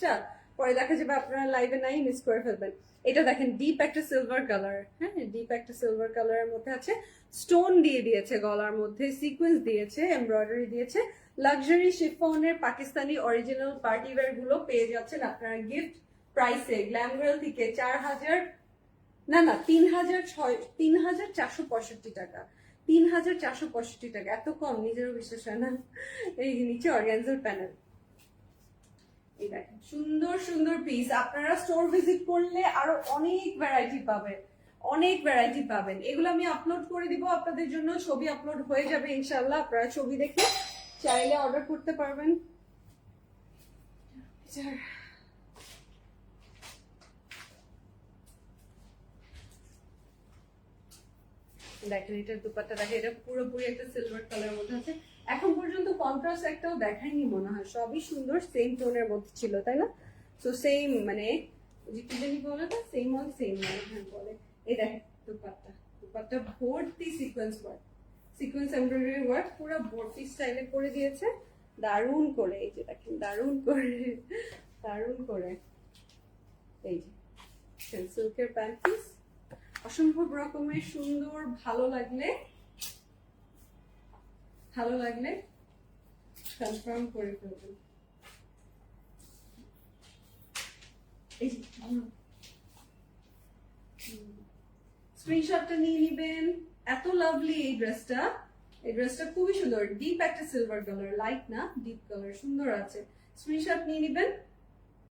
আচ্ছা, পরে দেখা যাবে আপনারা লাইভে নাই, মিস করে ফেলবেন। এটা দেখেন ডিপ একটা সিলভার কালার, হ্যাঁ ডিপ একটা সিলভার কালারের মধ্যে আছে, স্টোন দিয়ে দিয়েছে গলার মধ্যে, সিকোয়েন্স দিয়েছে, এমব্রয়ডারি দিয়েছে। লাক্সারি শিফনের পাকিস্তানি অরিজিনাল পার্টি ওয়্যার গুলো পেয়ে যাচ্ছেন আপনারা গিফট প্রাইসে গ্ল্যামওয়েল থেকে 4000, না না 3465 টাকা, 3465 টাকা, এত কম নিজেরও বিশ্বাস হয় না। এই নিচে অর্গানজার প্যানেল, এই দেখেন সুন্দর সুন্দর পিস। আপনারা স্টোর ভিজিট করলে আরো অনেক ভ্যারাইটি পাবেন, অনেক ভ্যারাইটি পাবেন। এগুলো আমি আপলোড করে দিব আপনাদের জন্য, ছবি আপলোড হয়ে যাবে ইনশাল্লাহ, আপনারা ছবি দেখে চাইলে অর্ডার করতে পারবেন। দেখেন এটার দুপাট্টা দেখেন, এটা পুরোপুরি একটা সিলভার কালারের মধ্যে আছে। এখন পর্যন্ত কন্ট্রাস্ট একটাও দেখাইনি মনে হয়, সবই সুন্দর সেম টোনের মধ্যে ছিল, তাই না? তো সেম মানে যে কি জানি বলে না, সেম অন সেম হ্যাঁ বলে। এই দেখেন দুপাট্টা, দুপাট্টা ভর্তি sequence work, sequence embroidery work পুরো ভর্তি স্টাইলে করে দিয়েছে, দারুণ করে। এই যে দেখেন দারুণ করে, দারুণ করে। এই যে সিল্কের প্যান্ট পিস, অসম্ভব রকমের সুন্দর। ভালো লাগলে কনফার্ম করে ফেলবেন। এই স্ক্রিনশটটা নিয়ে নিবেন। এত লাভলি এই ড্রেসটা, এই ড্রেসটা খুবই সুন্দর, ডিপ একটা সিলভার কালার, লাইট না ডিপ কালার, সুন্দর আছে। স্ক্রিনশট নিয়ে নিবেন।